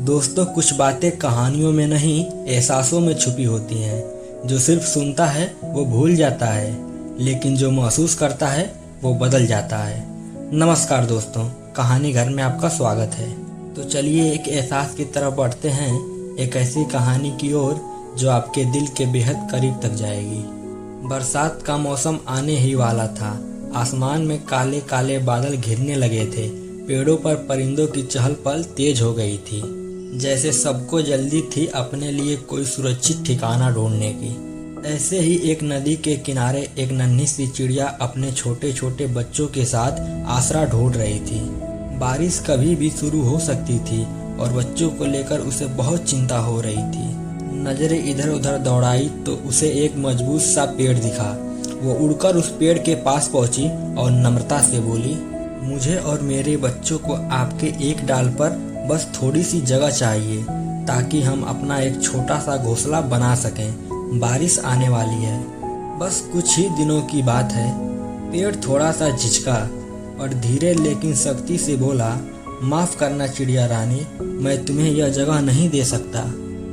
दोस्तों, कुछ बातें कहानियों में नहीं एहसासों में छुपी होती हैं। जो सिर्फ सुनता है वो भूल जाता है, लेकिन जो महसूस करता है वो बदल जाता है। नमस्कार दोस्तों, कहानी घर में आपका स्वागत है। तो चलिए एक एहसास की तरफ बढ़ते हैं, एक ऐसी कहानी की ओर जो आपके दिल के बेहद करीब तक जाएगी। बरसात का मौसम आने ही वाला था। आसमान में काले काले बादल घिरने लगे थे। पेड़ों पर परिंदों की चहल पहल तेज हो गई थी, जैसे सबको जल्दी थी अपने लिए कोई सुरक्षित ठिकाना ढूंढने की। ऐसे ही एक नदी के किनारे एक नन्ही सी चिड़िया अपने छोटे छोटे बच्चों के साथ आसरा ढूंढ रही थी। बारिश कभी भी शुरू हो सकती थी और बच्चों को लेकर उसे बहुत चिंता हो रही थी। नजरें इधर उधर दौड़ाई तो उसे एक मजबूत सा पेड़ दिखा। वो उड़कर उस पेड़ के पास पहुंची और नम्रता से बोली, मुझे और मेरे बच्चों को आपके एक डाल पर बस थोड़ी सी जगह चाहिए, ताकि हम अपना एक छोटा सा घोंसला बना सकें। बारिश आने वाली है, बस कुछ ही दिनों की बात है। पेड़ थोड़ा सा झिझका और धीरे लेकिन सख्ती से बोला, माफ करना चिड़िया रानी, मैं तुम्हें यह जगह नहीं दे सकता।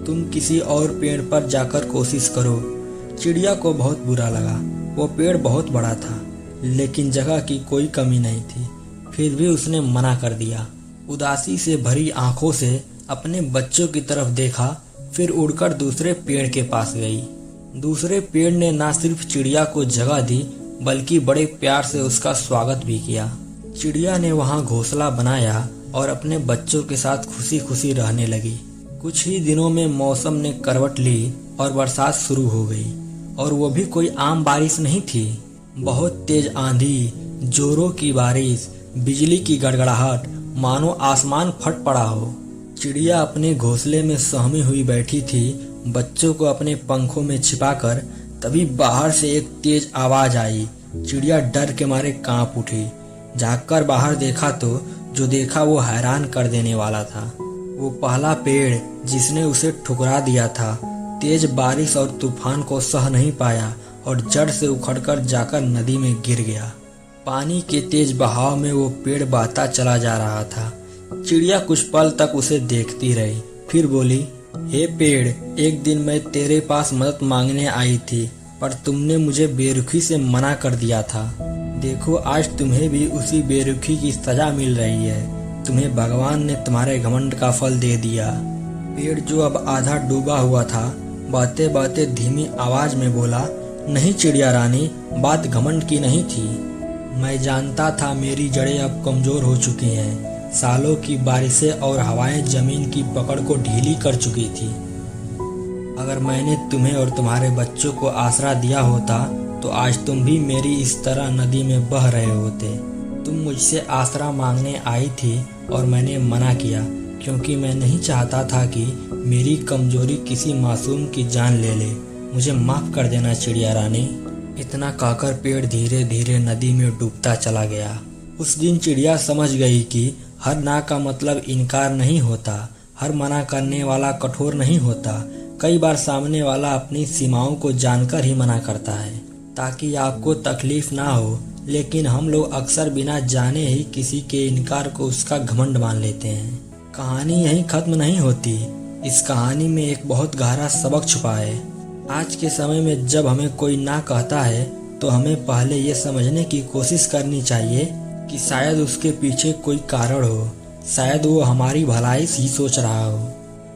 तुम किसी और पेड़ पर जाकर कोशिश करो। चिड़िया को बहुत बुरा लगा। वो पेड़ बहुत बड़ा था, लेकिन जगह की कोई कमी नहीं थी। फिर भी उसने मना कर दिया। उदासी से भरी आंखों से अपने बच्चों की तरफ देखा, फिर उड़कर दूसरे पेड़ के पास गई। दूसरे पेड़ ने न सिर्फ चिड़िया को जगह दी, बल्कि बड़े प्यार से उसका स्वागत भी किया। चिड़िया ने वहां घोंसला बनाया और अपने बच्चों के साथ खुशी खुशी रहने लगी। कुछ ही दिनों में मौसम ने करवट ली और बरसात शुरू हो गई। और वो भी कोई आम बारिश नहीं थी। बहुत तेज आंधी, जोरों की बारिश, बिजली की गड़गड़ाहट, मानो आसमान फट पड़ा हो। चिड़िया अपने घोंसले में सहमी हुई बैठी थी, बच्चों को अपने पंखों में छिपाकर। तभी बाहर से एक तेज आवाज आई। चिड़िया डर के मारे कांप उठी। झांककर बाहर देखा तो जो देखा वो हैरान कर देने वाला था। वो पहला पेड़ जिसने उसे ठुकरा दिया था, तेज बारिश और तूफान को सह नहीं पाया और जड़ से उखड़कर जाकर नदी में गिर गया। पानी के तेज बहाव में वो पेड़ बहता चला जा रहा था। चिड़िया कुछ पल तक उसे देखती रही, फिर बोली, हे पेड़, एक दिन मैं तेरे पास मदद मांगने आई थी, पर तुमने मुझे बेरुखी से मना कर दिया था। देखो, आज तुम्हें भी उसी बेरुखी की सजा मिल रही है। तुम्हें भगवान ने तुम्हारे घमंड का फल दे दिया। पेड़ जो अब आधा डूबा हुआ था, बातें बातें धीमी आवाज में बोला, नहीं चिड़िया रानी, बात घमंड की नहीं थी। मैं जानता था मेरी जड़ें अब कमजोर हो चुकी हैं। सालों की बारिशें और हवाएं जमीन की पकड़ को ढीली कर चुकी थी। अगर मैंने तुम्हें और तुम्हारे बच्चों को आसरा दिया होता तो आज तुम भी मेरी इस तरह नदी में बह रहे होते। तुम मुझसे आसरा मांगने आई थी और मैंने मना किया, क्योंकि मैं नहीं चाहता था कि मेरी कमजोरी किसी मासूम की जान ले ले। मुझे माफ कर देना चिड़िया रानी। इतना कहकर पेड़ धीरे धीरे नदी में डूबता चला गया। उस दिन चिड़िया समझ गई कि हर ना का मतलब इनकार नहीं होता, हर मना करने वाला कठोर नहीं होता। कई बार सामने वाला अपनी सीमाओं को जानकर ही मना करता है, ताकि आपको तकलीफ ना हो। लेकिन हम लोग अक्सर बिना जाने ही किसी के इनकार को उसका घमंड मान लेते हैं। कहानी यहीं खत्म नहीं होती। इस कहानी में एक बहुत गहरा सबक छुपा है। आज के समय में जब हमें कोई ना कहता है तो हमें पहले ये समझने की कोशिश करनी चाहिए कि शायद उसके पीछे कोई कारण हो, शायद वो हमारी भलाई ही सोच रहा हो।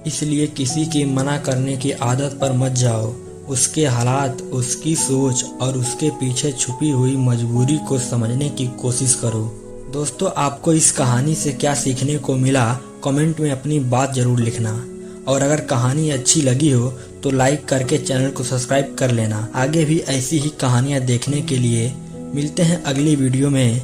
इसलिए किसी की मना करने की आदत पर मत जाओ। उसके हालात, उसकी सोच और उसके पीछे छुपी हुई मजबूरी को समझने की कोशिश करो। दोस्तों, आपको इस कहानी से क्या सीखने को मिला, कमेंट में अपनी बात जरूर लिखना। और अगर कहानी अच्छी लगी हो तो लाइक करके चैनल को सब्सक्राइब कर लेना। आगे भी ऐसी ही कहानियाँ देखने के लिए मिलते हैं अगली वीडियो में।